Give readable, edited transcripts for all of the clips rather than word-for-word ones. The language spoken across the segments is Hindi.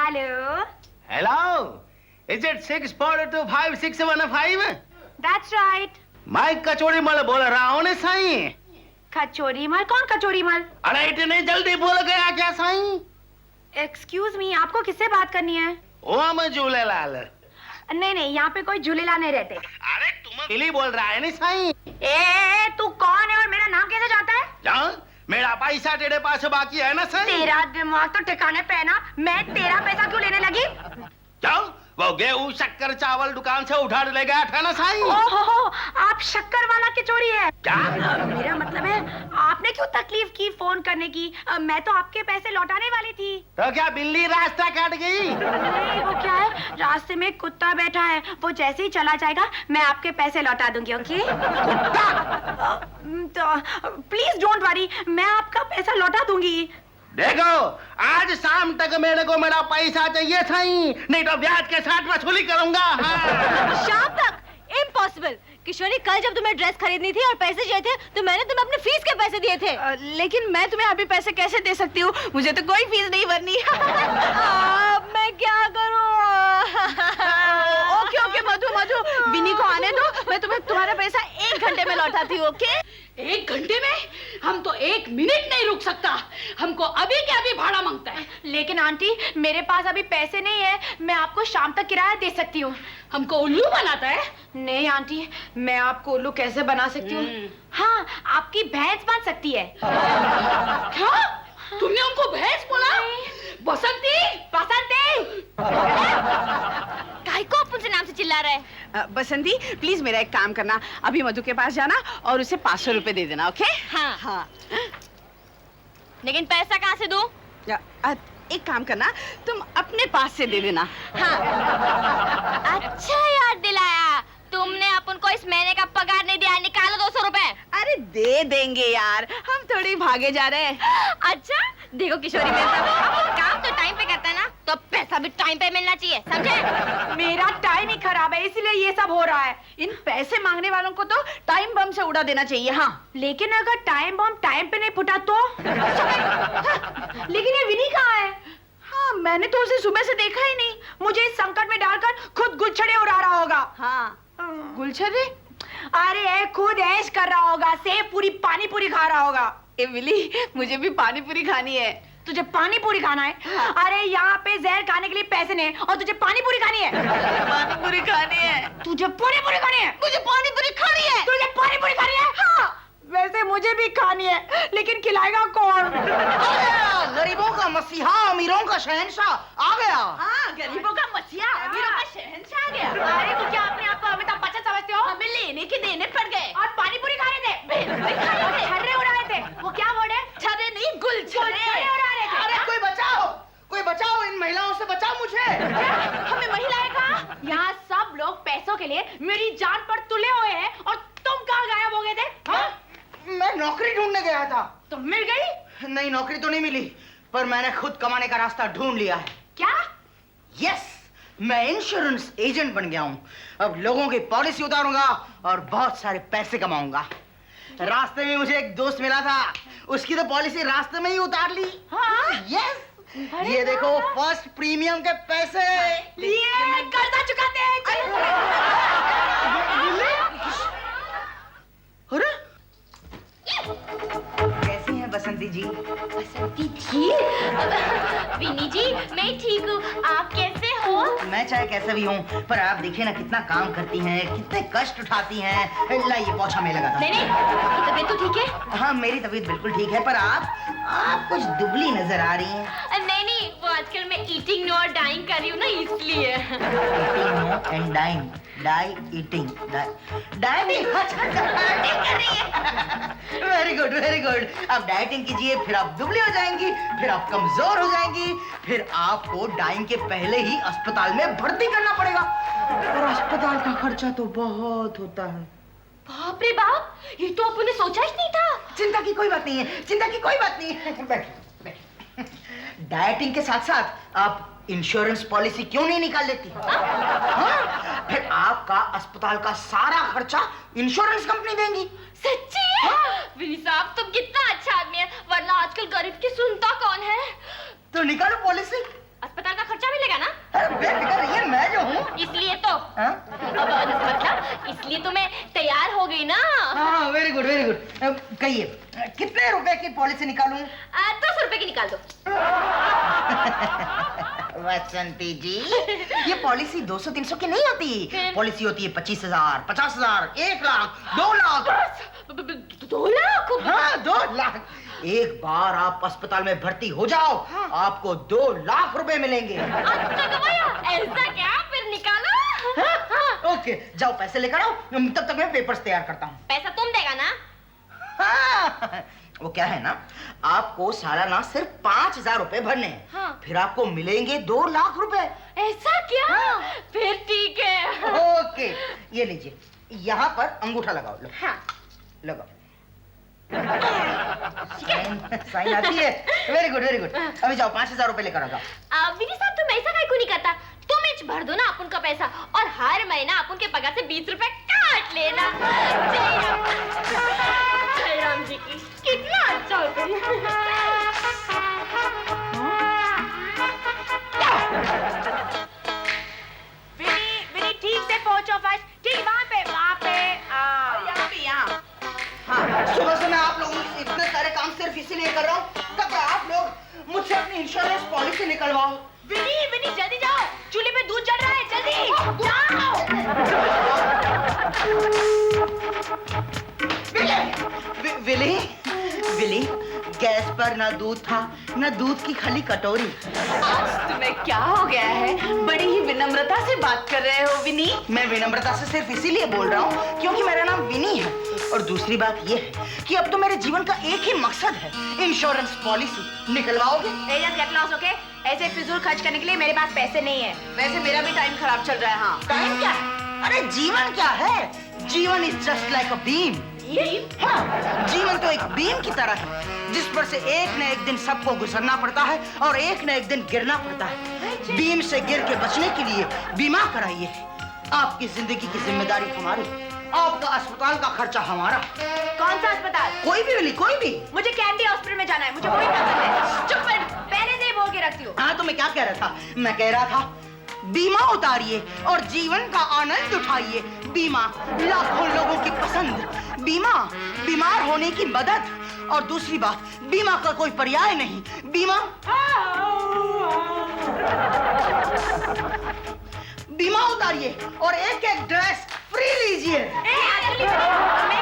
Hello. Hello. Is it 6425615? That's right. मैं कचौड़ी मल बोल रहा हूँ ना साईं। कचौरी मल? कौन कचौरी मल? अरे इतने जल्दी बोल गया क्या साईं? Excuse me, आपको किससे बात करनी है? ओ मैं झूलेलाल। नहीं, यहाँ पे कोई झूलेलाल नहीं रहते। अरे तुम बिली बोल रहा है ना साईं? तू कौन है और मेरा नाम कैसे जाता है? क्या? मेरा पैसा तेरे पास बाकी है ना साईं? तेरा दिमाग तो ठिकाने पे है ना? मैं तेरा पैसा क्यों लेने लगी? क्या? वो गेहूं शक्कर चावल दुकान से उठा ले गया था ना साईं? ओहो, आप शक्कर वाला किचौड़ी है। क्या? मेरा मतलब है आपने क्यों तकलीफ की फोन करने की? मैं तो आपके पैसे लौटाने वाली थी। तो क्या बिल्ली रास्ता काट गई? नहीं, वो क्या है, रास्ते में कुत्ता बैठा है, वो जैसे ही चला जाएगा मैं आपके पैसे लौटा दूंगी। ओके? तो प्लीज डोंट वरी, मैं आपका पैसा लौटा दूंगी। देखो, आज शाम तक मेरे को मेरा पैसा चाहिए साईं, नहीं तो ब्याज के साथ वसूली करूंगा। हाँ। शाम तक? इम्पॉसिबल। किशोरी, कल जब तुम्हें ड्रेस खरीदनी थी और पैसे चाहिए थे तो मैंने तुम्हें अपने फीस के पैसे दिए थे। लेकिन मैं तुम्हें अभी पैसे कैसे दे सकती हूँ? मुझे तो कोई फीस नहीं भरनी। अब मैं क्या करूँ? ओके मधु, विनी को आने दो, मैं तुम्हें तुम्हारा पैसा 1 घंटे में लौटाती हूँ। ओके? 1 घंटे में? हम तो 1 मिनट नहीं रुक सकता, हमको अभी के अभी भाड़ा मांगता है। लेकिन आंटी, मेरे पास अभी पैसे नहीं है, मैं आपको शाम तक किराया दे सकती हूँ। हमको उल्लू बनाता है? नहीं आंटी, मैं आपको उल्लू कैसे बना सकती हूँ? हाँ, आपकी भैंस बन सकती है। क्या? तुमने हमको भैंस बोला? बसंती! काहे को आप उनसे नाम से चिल्ला रहे? बसंती, प्लीज मेरा एक काम करना, अभी मधु के पास जाना और उसे 500 रुपए दे देना। ओके? हाँ। लेकिन पैसा कहाँ से दूं? एक काम करना, तुम अपने पास से दे देना। हाँ। अच्छा याद दिलाया, तुमने अपन को इस महीने का पगार नहीं दिया, निकालो 200 रुपए। अरे दे देंगे यार, हम थोड़ी भागे जा रहे हैं। अच्छा देखो किशोरी, मेरा काम तो टाइम पे करता है ना, तो पैसा भी टाइम पे मिलना चाहिए, समझे? मेरा टाइम ही खराब है, इसीलिए ये सब हो रहा है। इन पैसे मांगने वालों को तो टाइम बम से उड़ा देना चाहिए। हाँ, लेकिन अगर टाइम बम टाइम पे नहीं फुटा तो? लेकिन ये विनी कहाँ है? हाँ, मैंने तो उसे सुबह से देखा ही नहीं। मुझे इस संकट में डालकर खुद गुच्छड़े उड़ा रहा होगा। हाँ, गुलछर्रे? अरे खुद ऐश कर रहा होगा, सेब पूरी पानी पूरी खा रहा होगा। ए विली, मुझे भी पानी पूरी खानी है। तुझे पानी पूरी खाना है? हाँ। अरे यहाँ पे जहर खाने के लिए पैसे नहीं और तुझे पानी पूरी खानी है। पानी पूरी खानी है। तुझे पानी पूरी खानी है? मुझे पानी पूरी खानी है। तुझे पानी पूरी खानी है? हाँ, वैसे मुझे भी खानी है, लेकिन खिलाएगा कौन? गरीबों का मसीहा, अमीरों का शहंशाह आ गया। हाँ, गरीबों का मसीहा, अमीरों का शहंशाह आ गया। अरे तो क्या अपने आप को अमिताभ बच्चन समझते हो? हमें लेने के देने पड़ गए और पानी पूरी खा रहे थे, छर्रे उड़ा रहे थे। वो क्या वर्ड है? छर्रे नहीं, गुलछर्रे उड़ा रहे थे। अरे कोई बचाओ, इन महिलाओं से बचाओ मुझे। हमें महिलाएं कहा? यहाँ सब लोग पैसों के लिए मेरी जान पर तुले हुए हैं और तुम कहाँ गायब हो गए थे? हाँ? मैं नौकरी ढूंढने गया था। तो मिल गई? नहीं, नौकरी तो नहीं मिली, पर मैंने खुद कमाने का रास्ता ढूंढ लिया है। क्या? यस, मैं इंश्योरेंस एजेंट बन गया हूँ। अब लोगों की पॉलिसी उतारूंगा और बहुत सारे पैसे कमाऊंगा। रास्ते में मुझे एक दोस्त मिला था, उसकी तो पॉलिसी रास्ते में ही उतार ली। हाँ? यस, ये देखो फर्स्ट प्रीमियम के पैसे। ये कर्जा चुकाते हैं। अरे कैसी हैं बसंती जी? बसंती जी? विनी जी, मैं ठीक हूँ, आप कैसे हो? मैं चाहे कैसा भी हूँ, पर आप देखिए ना कितना काम करती हैं, कितने कष्ट उठाती हैं। लाइए पोछा में लगा था। नहीं, आपकी तबीयत तो ठीक है? हाँ, मेरी तबीयत बिल्कुल ठीक है, पर आप कुछ दुबली नजर आ रही हैं। नहीं, वो आजकल मैं ईटिंग नो और डाइंग कर रही हूँ ना, इसलिए। Eating no and dying, eating, dieting कर रही है। Very good. अब डाइटिंग कीजिए, फिर आप दुबली हो जाएंगी, फिर आप कमजोर हो जाएंगी, फिर आपको डाइंग के पहले ही अस्पताल में भर्ती करना पड़ेगा, और अस्पताल का खर्चा तो बहुत होता है। बाप रे बाप, ये तो आपने सोचा ही नहीं था। चिंता की कोई बात नहीं है। बैठिए। डाइटिंग के साथ साथ आप इंश्योरेंस पॉलिसी क्यों नहीं निकाल लेती? हाँ? फिर आपका अस्पताल का सारा खर्चा इंश्योरेंस कंपनी देंगी। सच्ची? विनी साहब, तुम कितना अच्छा आदमी है, वरना आजकल गरीब की सुनता कौन है? तो निकालो पॉलिसी। अस्पताल का खर्चा मिलेगा ना? अरे बेफिक्र रहिए, मैं जो हूँ। इसलिए तो हाँ? मतलब इसलिए तो मैं तैयार हो गई ना। हाँ, वेरी गुड वेरी गुड। कहिए, कितने रुपए की पॉलिसी निकालूं? 200 रुपए की निकाल दो। वसंती जी, ये पॉलिसी 200-300 की नहीं होती। पॉलिसी होती है 25,000, 50,000, 1 लाख, 2 लाख। 2 लाख? हाँ, 2 लाख। एक बार आप अस्पताल में भर्ती हो जाओ, आपको 2 लाख रुपए मिलेंगे। अच्छा गवाया, ऐसा क्या? फिर निकालो। ओके, जाओ पैसे लेकर आओ, तब तक मैं पेपर्स तैयार करता हूँ। पैसा तुम देगा ना? हाँ, वो क्या है ना, आपको सालाना सिर्फ 5,000 रुपए भरने हैं। हाँ। फिर आपको मिलेंगे 2 लाख रुपए। ऐसा क्या? फिर ठीक है। ओके, ये लीजिए, यहाँ पर अंगूठा लगाओ। लो, हाँ। लगाओ। साइन आती है। Very good very good. अभी जाओ 5,000 रुपए लेकर आ जाओ। विनी साहब, तुम ऐसा काहे को नहीं करता? तुम इच भर दो ना अपन का पैसा और हर महीना अपन के पगार से 20 रुपए काट लेना। जय राम जी की, कितना अच्छा होता विनी ठीक से पहुंचो फर्स्ट। ठीक वहाँ पे यहाँ पे, यहाँ। हाँ, सुबह से मैं आप लोगों से इतने सारे काम सिर्फ इसीलिए कर रहा हूँ ताकि आप लोग मुझसे अपनी इंश्योरेंस पॉलिसी निकलवाओ। विनी जल्दी जाओ, चूल्हे पे दूध चढ़ रहा है, जल्दी जाओ। विली, विली, गैस पर ना दूध था, ना दूध की खाली कटोरी। आज तुम्हें क्या हो गया है? बड़ी ही विनम्रता से बात कर रहे हो विनी। मैं विनम्रता से सिर्फ इसीलिए बोल रहा हूँ क्योंकि मेरा नाम विनी है। और दूसरी बात ये है कि अब तो मेरे जीवन का एक ही मकसद है, इंश्योरेंस पॉलिसी। निकलवाओगे? Just get lost, okay? ऐसे फिजूल खर्च करने के लिए मेरे पास पैसे नहीं है। वैसे मेरा भी टाइम खराब चल रहा है। हाँ। टाइम क्या है? अरे जीवन क्या है? जीवन is just like a beam. हाँ, जीवन तो एक बीम की तरह है जिस पर से एक न एक दिन सबको गुजरना पड़ता है और एक न एक दिन गिरना पड़ता है। बीम से गिर के बचने के लिए बीमा कराइए। आपकी जिंदगी की जिम्मेदारी हमारी, आपका अस्पताल का खर्चा हमारा। कौन सा अस्पताल? कोई भी मिली, कोई भी। मुझे कैंडी हॉस्पिटल में जाना है, मुझे वही पसंद है। चुप कर, पहले से ही बोल के रखती हूँ। हाँ, तो मैं क्या कह रहा था? मैं कह रहा था बीमा उतारिए और जीवन का आनंद उठाइए। बीमा लाखों लोगों की पसंद। बीमा बीमार होने की मदद। और दूसरी बात, बीमा का कोई पर्याय नहीं। बीमा बीमा उतारिए और एक एक ड्रेस फ्री लीजिए। मैं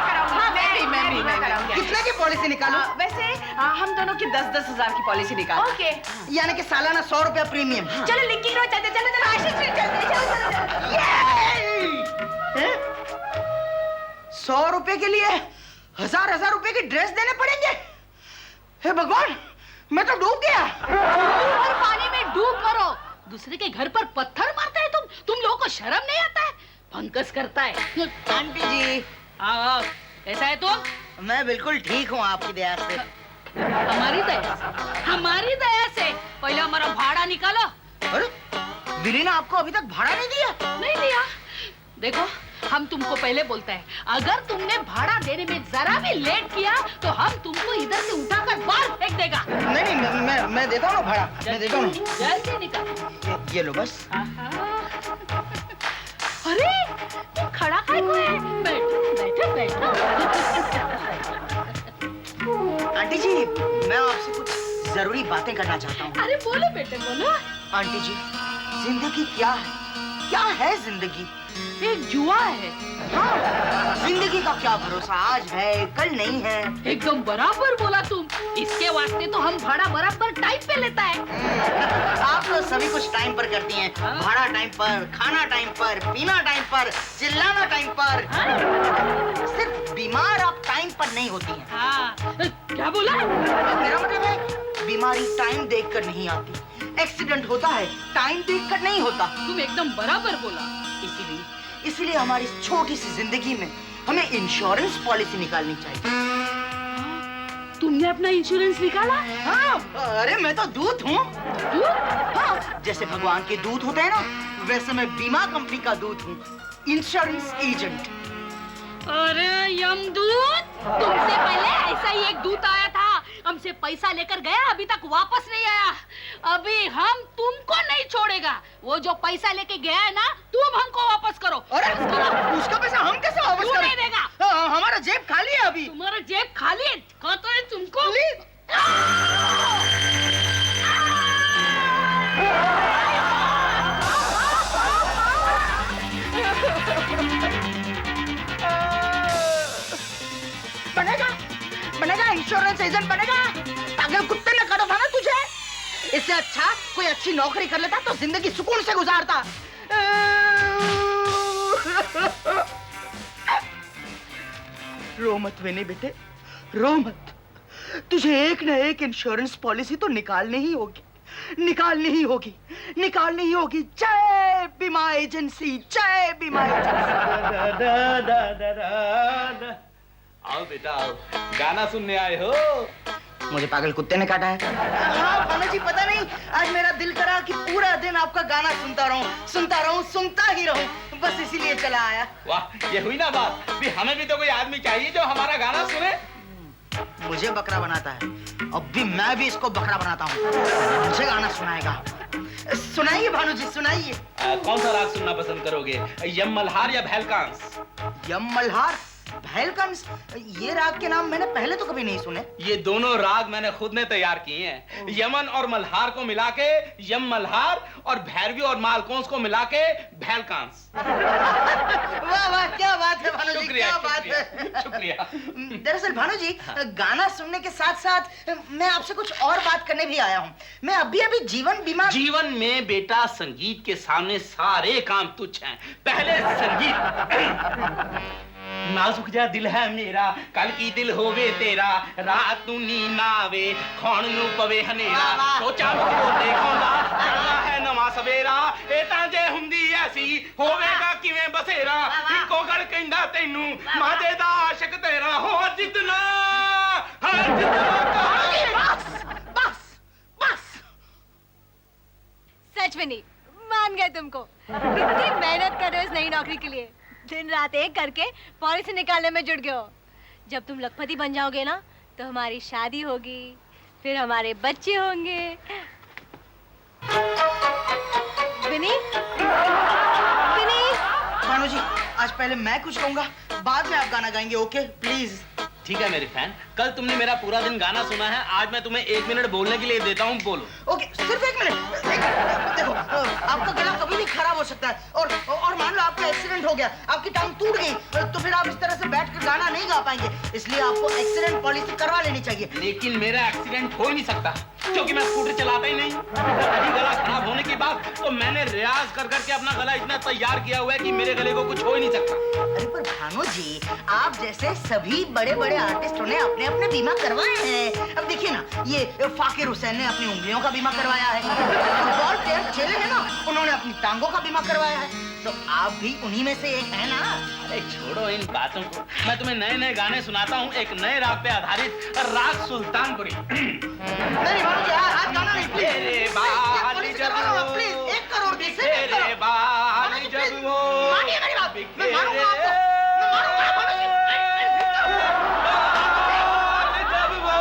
कराऊंगी। मैं कराऊंगी। कितने की पॉलिसी निकालो? वैसे हम दोनों की 10-10 हजार की पॉलिसी निकाल। ओके, यानी कि सालाना 100 रुपया प्रीमियम। चलो लिखी लो, चलते चलो आशीष फिर चलते चलो। 100 रुपए के लिए हजार रुपए की ड्रेस देने पड़ेंगे? हे भगवान, मैं तो डूब गया। और पानी में डूब मरो। दूसरे के घर पर पत्थर मारता है तुम लोगों को शर्म नहीं आता है? फंकस करता है। आंटी जी, आओ, कैसा है तुम? मैं बिल्कुल ठीक हूँ आपकी दया से। हमारी दया से पहले हमारा भाड़ा निकालो। अरे, विली ने आपको अभी तक भाड़ा नहीं दिया? नहीं दिया। देखो, हम तुमको पहले बोलते हैं, अगर तुमने भाड़ा देने में जरा भी लेट किया तो हम तुमको इधर से उठाकर बाहर फेंक देगा। नहीं, मैं देता हूँ भाड़ा। मैं देता हूँ। जल्दी निकाल। ये लो बस। अरे, तुम खड़ा काहे को है? बैठो। आंटी जी, मैं आपसे कुछ जरूरी बातें करना चाहता हूँ। अरे बोलो बेटे, बोलो। आंटी जी, जिंदगी क्या है? क्या है जिंदगी? एक जुआ है। हाँ, जिंदगी का क्या भरोसा, आज है कल नहीं है। एकदम बराबर बोला तुम। इसके वास्ते तो हम भाड़ा बराबर टाइम पे लेता है। आप लोग सभी कुछ टाइम पर करती हैं। भाड़ा टाइम पर, खाना टाइम पर, पीना टाइम पर, चिल्लाना टाइम पर। सिर्फ बीमार आप टाइम पर नहीं होती हैं। हाँ, क्या बोला? मेरा मतलब है, बीमारी टाइम देखकर नहीं आती। एक्सीडेंट होता है, टाइम देखकर नहीं होता। तुम एकदम बराबर बोला। इसीलिए हमारी इस छोटी सी जिंदगी में हमें इंश्योरेंस पॉलिसी निकालनी चाहिए। तुमने अपना इंश्योरेंस निकाला? हाँ, अरे मैं तो दूत हूँ। दूत? हाँ, जैसे भगवान के दूत होते हैं ना, वैसे मैं बीमा कंपनी का दूत हूँ, इंश्योरेंस एजेंट। अरे यमदूत, तुमसे पहले ऐसा ही एक दूत आया था। हमसे पैसा लेकर गया, अभी तक वापस नहीं आया। अभी हम तुमको नहीं छोड़ेगा। वो जो पैसा लेके गया है ना, तुम हमको वापस करो। अरे उसका पैसा हम कैसे वापस क्यों नहीं देगा? हमारा जेब खाली है अभी। तुम्हारा जेब खाली है, कहता है तुमको। बनेगा इंश्योरेंस एजेंट बनेगा। पागल कुत्ते ने कहा था ना तुझे। इससे अच्छा कोई अच्छी नौकरी कर लेता तो जिंदगी सुकून से गुजारता। रो मत विनी बेटे, रो मत। तुझे एक न एक इंश्योरेंस पॉलिसी तो निकालनी ही होगी, निकालनी ही होगी, निकालनी ही होगी। जय बीमा एजेंसी, जय बीमा एजेंसी। आओ बेटा आओ, गाना सुनने आए हो? मुझे पागल कुत्ते ने काटा है। हाँ भानु जी, पता नहीं आज मेरा दिल करा कि पूरा दिन आपका गाना सुनता रहूं, सुनता रहूं, सुनता ही रहूं, बस इसीलिए चला आया। वाह, ये हुई ना बात। भी हमें भी तो कोई आदमी चाहिए जो हमारा गाना सुने। मुझे बकरा बनाता है, अब भी मैं भी इसको बकरा बनाता हूँ। मुझे गाना सुनाएगा। सुनाइए भानु जी, सुनाइए। कौन सा राग सुनना पसंद करोगे, यम मल्हार या भैलकांस? यम मल्हार, भैलकांस, ये राग के नाम मैंने पहले तो कभी नहीं सुने। ये दोनों राग मैंने खुद ने तैयार किए हैं। यमन और मल्हार को मिला के यम मल्हार और भैरवी और मालकोंस को मिला के भैलकांस। वाह वाह, क्या बात है भानु जी, क्या बात है। शुक्रिया। दरअसल भानु जी, गाना सुनने के साथ साथ मैं आपसे कुछ और बात करने भी आया हूँ। मैं अभी जीवन बीमा। जीवन में बेटा संगीत के सामने सारे काम तुच्छ हैं। पहले संगीत। नाजुक जा दिल है मेरा, कल की दिल होवे तेरा, रात नू नींद आवे, खौण नू पवे हनेरा, सोचा को देखोंदा, चढ़ना है नवा सवेरा, ए तां जे हुंदी ऐसी होवेगा किवें बसेरा, इको गल कहंदा तैनू माजे दा आशिक तेरा, हो जितना बस। सच में नहीं मान गए तुमको। कितनी मेहनत कर रहे हो इस नई नौकरी के लिए, दिन रात एक करके पॉलिसी निकालने में जुट गए हो। जब तुम लखपति बन जाओगे ना, तो हमारी शादी होगी, फिर हमारे बच्चे होंगे। विनी, विनी। भानु जी, आज पहले मैं कुछ कहूंगा, बाद में आप गाना गाएंगे, ओके प्लीज। ठीक है मेरे फैन, कल तुमने मेरा पूरा दिन गाना सुना है, आज मैं तुम्हें 1 मिनट बोलने के लिए देता हूँ, बोलो। ओके, सिर्फ 1 मिनट। देखो, आपका गला कभी भी खराब हो सकता है, और मान लो आपका एक्सीडेंट हो गया, आपकी टांग टूट गई, तो फिर आप इस तरह से बैठकर गाना नहीं गा पाएंगे, इसलिए आपको एक्सीडेंट पॉलिसी करवा लेनी चाहिए। लेकिन मेरा एक्सीडेंट हो ही नहीं सकता, क्योंकि मैं स्कूटर चलाता ही नहीं। अभी गला खराब होने की बात, तो मैंने रियाज कर करके अपना गला इतना तैयार किया हुआ है कि मेरे गले को कुछ हो ही नहीं सकता। अरे पर भानु जी, आप जैसे सभी बड़े बड़े आर्टिस्टों ने अपने अपने बीमा करवाए हैं। अब देखिए ना, ये फाकिर हुसैन ने अपनी उंगलियों का बीमा करवाया है, फुटबॉल प्लेयर चेले हैं ना, उन्होंने अपनी टांगों का बीमा करवाया है, तो आप भी उन्हीं में से एक है ना। अरे छोड़ो इन बातों को, मैं तुम्हें नए नए गाने सुनाता हूँ, एक नए राग पे आधारित राग सुल्तानपुरी। नहीं भानु जी, आज गाना नहीं, प्लीज। तेरे बाल जब वो, प्लीज, 1 करोड़ की, सिर्फ 1 तेरे करोड़। बाल जब वो, मानिए मेरी बात, मैं मानूंगा आपको, मैं मानूंगा भानु जी। जब वो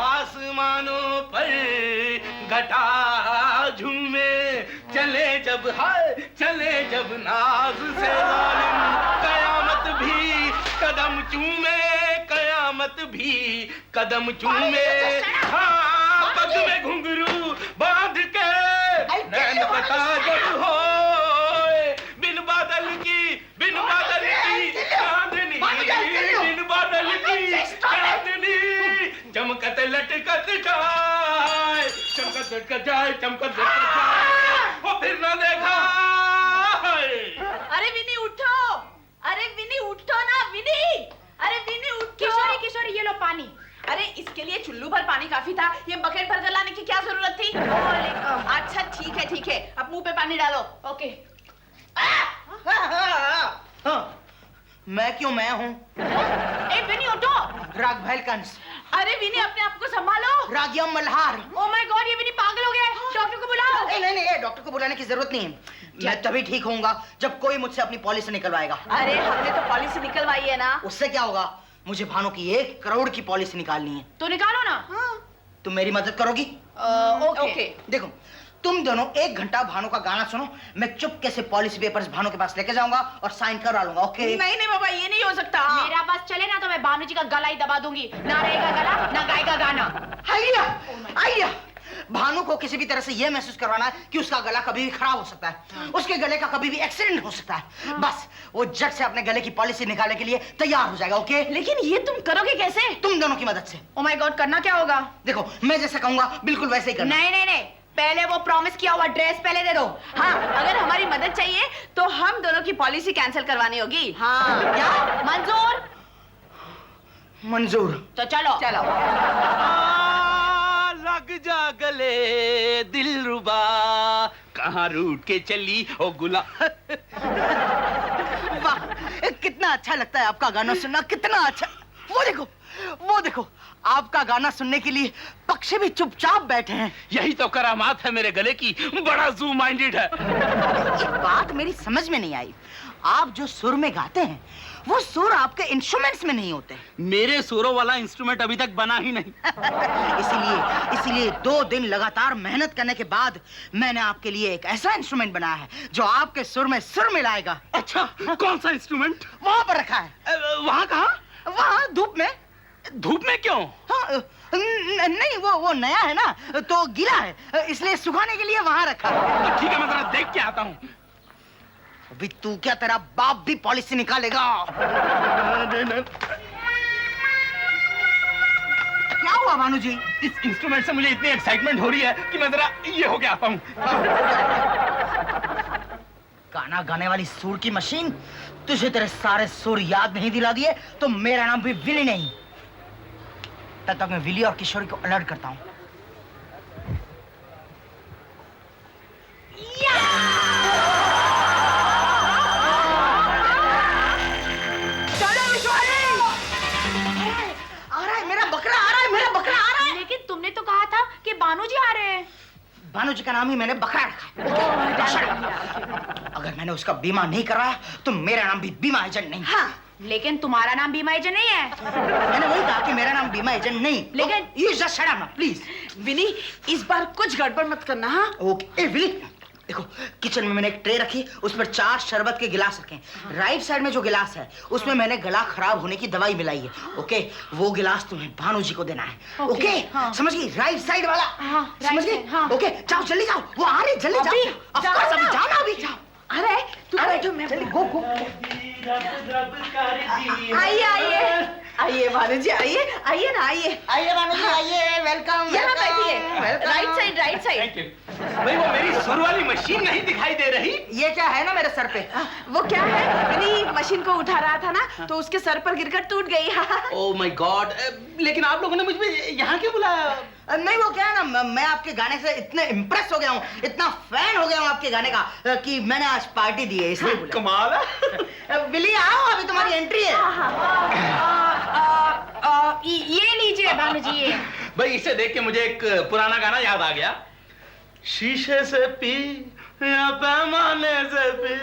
आसमानों पर घटा झूमे, चले जब हाय, चले जब नाज से जालिम, कयामत भी कदम चूमे, कयामत भी कदम चूमे। हाँ, पग में घुंघरू बांध के नैन बता जब हो, बिन बादल की चांदनी, बिन बादल की चांदनी, चमकत लटकत जाए, चमकत लटकत जाए, चमकत लटकत जाए, वो फिर न देखा। अरे विनी उठो, अरे विनी उठो ना, विनी, अरे विनी उठो। किशोरी, किशोरी ये लो पानी। अरे इसके लिए चुल्लू भर पानी काफी था, ये बकेट भर कर लाने की क्या जरूरत थी? अच्छा ठीक है, अब मुंह पे पानी डालो। ओके। मैं क्यों मैं हूँ? ए विनी उठो। राग भैलकांस। अरे विनी अपने आप को संभालो। राग यम मल्हार। ओह माय गॉड, ये विनी पागल हो गया है, डॉक्टर को बुलाओ। नहीं, डॉक्टर को बुलाने की जरूरत नहीं है, मैं तभी ठीक होऊंगा जब कोई मुझसे अपनी पॉलिसी निकलवाएगा। अरे हमने तो पॉलिसी निकलवाई है ना। उससे क्या होगा? मुझे भानु की 1 करोड़ की पॉलिसी निकालनी है। तो निकालो ना। तुम मेरी मदद करोगी? ओके। देखो, तुम दोनों 1 घंटा भानु का गाना सुनो, मैं चुपके से पॉलिसी पेपर्स भानु के पास लेके जाऊंगा और साइन करवा लूंगा। ओके? नहीं नहीं बाबा, ये नहीं हो सकता। मेरा बस चले ना तो मैं भानु जी का गला ही दबा दूंगी, ना रहेगा गला ना गाएगा गाना। Idea, idea. भानु को किसी भी तरह से यह महसूस करवाना है कि उसका गला कभी भी खराब हो सकता है, उसके गले का कभी भी एक्सीडेंट हो सकता है। बस वो झट से अपने गले की पॉलिसी निकालने के लिए तैयार हो जाएगा। ओके? लेकिन ये तुम करोगे कैसे? तुम दोनों की मदद से। ओ माय गॉड, करना क्या होगा? देखो, मैं जैसा कहूंगा बिल्कुल वैसे ही करना। नहीं नहीं नहीं, पहले वो प्रॉमिस किया हुआ ड्रेस पहले दे दो। हाँ, अगर हमारी मदद चाहिए तो हम दोनों की पॉलिसी कैंसिल करवानी होगी। हाँ। क्या? मंजूर? मंजूर। तो चलो चलो। लग जा गले दिलरुबा, कहाँ रूठ के चली ओ गुला। वाह, कितना अच्छा लगता है आपका गाना सुनना, कितना अच्छा। वो देखो, वो देखो, आपका गाना सुनने के लिए पक्षी भी चुपचाप बैठे हैं। यही तो करामात है मेरे गले की, बड़ा जू माइंडेड है। एक बात मेरी समझ में नहीं आई, आप जो सुर में गाते हैं वो सुर आपके इंस्ट्रूमेंट्स में नहीं होते। मेरे सुरों वाला इंस्ट्रूमेंट अभी तक बना ही नहीं। इसीलिए 2 दिन लगातार मेहनत करने के बाद मैंने आपके लिए एक ऐसा इंस्ट्रूमेंट बनाया है जो आपके सुर में सुर मिलाएगा। अच्छा, कौन सा इंस्ट्रूमेंट? वहां पर रखा है। वहाँ कहाँ? वहां धूप में। धूप में क्यों? हाँ, नहीं, वो नया है ना, तो गीला है, इसलिए सुखाने के लिए वहां रखा है। ठीक है, मैं जरा देख के आता हूँ। अभी तू क्या, तेरा बाप भी पॉलिसी निकालेगा? क्या हुआ भानु जी? इस इंस्ट्रूमेंट से मुझे इतनी एक्साइटमेंट हो रही है कि मैं जरा ये हो के आता हूँ। गाना गाने वाली सुर की मशीन, तुझे तेरे सारे सुर याद नहीं दिला दिए तो मेरा नाम भी विली नहीं। तब तक मैं विली और किशोरी को अलर्ट करता हूँ। तुमने तो कहा था कि भानु जी आ रहे हैं। भानु जी का नाम ही मैंने बकरा रखा है। अगर मैंने उसका बीमा नहीं कराया तो मेरा नाम भी बीमा एजेंट नहीं। हाँ, लेकिन तुम्हारा नाम बीमा एजेंट नहीं है। मैंने वही कहा कि मेरा नाम बीमा एजेंट नहीं। लेकिन you just shut up please. Vinny, इस बार कुछ गड़बड़ मत करना। हाँ, ओके। विली, देखो, किचन में मैंने एक ट्रे रखी, उस पर 4 शरबत के गिलास रखे हैं। राइट साइड में जो गिलास है उसमें मैंने गला खराब होने की दवाई मिलाई है। ओके? वो गिलास तुम्हें भानु जी को देना है। ओके? हाँ। समझ गई? राइट साइड वाला। हाँ, समझ गई? हाँ। ओके, जाओ जल्दी जाओ, वो आ रही, जल्दी जाओ। ऑफ कोर्स, अभी जाओ ना, अभी जाओ। अरे तू अरे मैं जल्दी गो। आइए आइए आइए भानु जी, आइए आइए ना, आइए आइए भानु जी, आइए, वेलकम। यहाँ बैठिए। Right side, right side. Thank you. भाई, वो मेरी सुर वाली मशीन नहीं दिखाई दे रही। ये क्या है ना मेरे सर पे? वो क्या है, विनी मशीन को उठा रहा था ना, तो उसके सर पर गिरकर टूट गई। ओह माय गॉड, लेकिन आप लोगों ने मुझे यहाँ क्यों बुलाया? नहीं, वो क्या है ना, मैं आपके गाने से इतने इम्प्रेस हो गया हूँ, इतना फैन हो गया हूँ आपके गाने का कि मैंने आज पार्टी दी है, इसलिए बुलाया। कमाल है। विली आओ, अभी तुम्हारी एंट्री है। ये लीजिए भानु जी, ये। भाई, इसे देख के मुझे एक पुराना गाना याद आ गया। शीशे से पी या पैमाने से पी,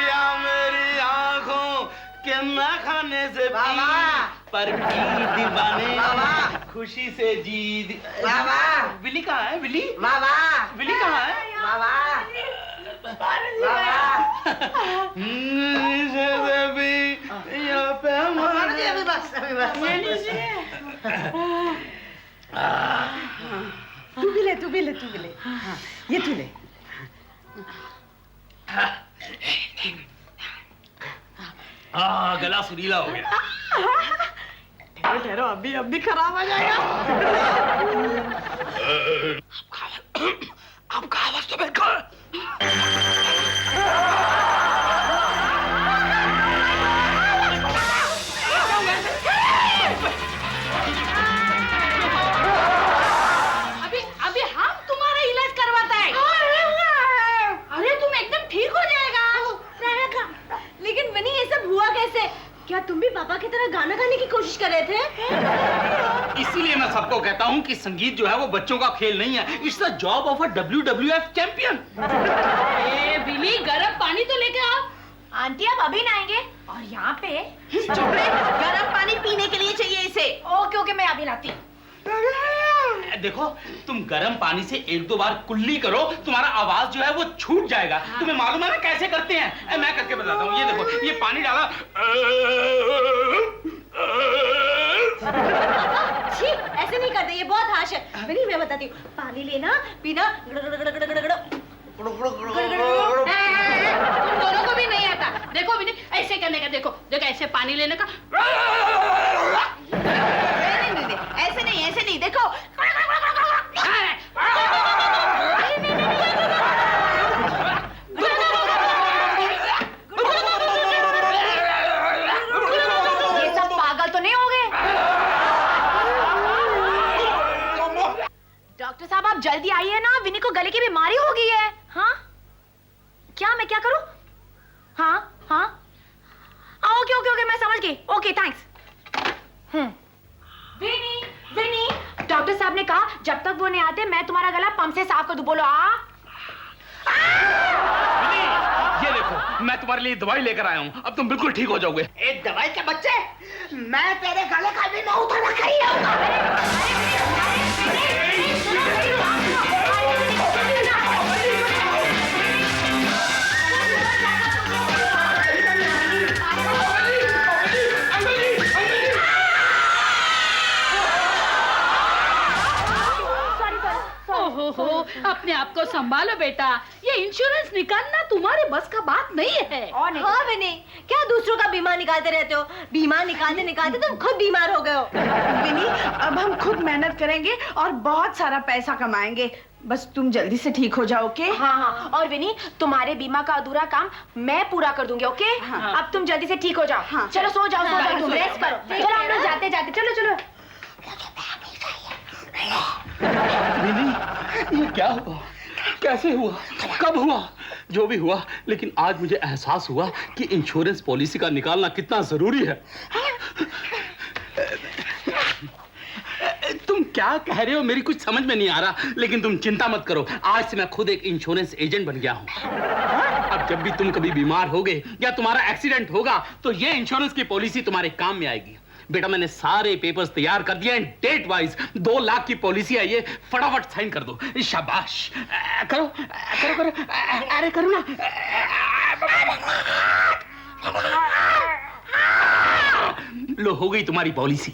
या मेरी आंखों के खाने से पी, पर पी दीवाने खुशी से जी। विली कहाँ है? विली विली कहाँ है? शीशे से पी या पैमाने। अभी बस। तू भी ले। हाँ, ये तू ले। गला सुरीला हो गया। ठहरो, अभी खराब हो जाएगा। आपका आवाज तो बिल्कुल। अभी हम तुम्हारा इलाज करवाता है। अरे तुम एकदम ठीक हो जाएगा। लेकिन विनी, ये सब हुआ कैसे? क्या तुम भी पापा की तरह गाना गाने की कोशिश कर रहे थे? इसीलिए मैं सबको कहता हूँ कि संगीत जो है वो बच्चों का खेल नहीं है। It's the job of a WWF champion. ए बिली, गर्म पानी तो लेके आओ। आंटी आप अभी नहाएंगे और यहाँ पे चुप रहे, गर्म पानी पीने के लिए चाहिए इसे। ओके ओके मैं अभी लाती हूँ। देखो तुम गर्म पानी से एक दो बार कुल्ली करो, तुम्हारा आवाज जो है वो छूट जाएगा। तुम्हें मालूम है ना कैसे करते हैं? मैं करके बताता हूँ। ये देखो, ये पानी डाला, छी, ऐसे नहीं करते, ये बहुत हाश है। विनी मैं बताती हूँ, पानी लेना, पीना, तुम दोनों को भी नहीं आता। देखो विनी, ऐसे करने का, देखो देखो ऐसे पानी लेने का। नहीं, ऐसे नहीं, देखो। ये सब पागल तो नहीं हो गए? डॉक्टर साहब आप जल्दी आइए ना, विनी को गले की बीमारी हो गई है। हाँ क्या, मैं क्या करूं? हाँ हाँ ओके ओके ओके मैं समझ गई। Okay thanks. Vinny Vinny, doctor साहब ने कहा जब तक वो नहीं आते मैं तुम्हारा गला पंप से साफ कर दूं। बोलो आ। ये देखो मैं तुम्हारे लिए दवाई लेकर आया हूँ, अब तुम बिल्कुल ठीक हो जाओगे। एक दवाई के बच्चे, मैं तेरे गले का भी नहीं उठाना खाई ओहो, अपने आप को संभालो बेटा, ये इंश्योरेंस निकालना तुम्हारे बस का बात नहीं है। और नहीं हाँ विनी, क्या दूसरों का बीमा निकालते रहते हो? बीमा निकालते निकालते तुम खुद बीमार हो गए हो। विनी, अब हम खुद मेहनत करेंगे और बहुत सारा पैसा कमाएंगे। बस तुम जल्दी से ठीक हो जाओ, ओके? हाँ हाँ, और विनी तुम्हारे बीमा का अधूरा काम मैं पूरा कर दूंगी। ओके हाँ। अब तुम जल्दी से ठीक हो जाओ। हाँ। चलो सो जाओ, हाँ, तुम सो रेस्ट जाओ। करो। चलो हम लोग जाते जाते, चलो चलो। ये क्या हुआ, कैसे हुआ, कब हुआ? जो भी हुआ, लेकिन आज मुझे एहसास हुआ कि इंश्योरेंस पॉलिसी का निकालना कितना जरूरी है। तुम क्या कह रहे हो, मेरी कुछ समझ में नहीं आ रहा, लेकिन तुम चिंता मत करो, आज से मैं खुद एक इंश्योरेंस एजेंट बन गया हूँ। अब जब भी तुम कभी बीमार होगे या तुम्हारा एक्सीडेंट होगा तो ये इंश्योरेंस की पॉलिसी तुम्हारे काम में आएगी। बेटा मैंने सारे पेपर्स तैयार कर दिए हैं, डेट वाइज 2 लाख की पॉलिसी है ये, फटाफट साइन कर दो। शाबाश, करो करो करो, अरे करो ना। लो हो गई तुम्हारी पॉलिसी।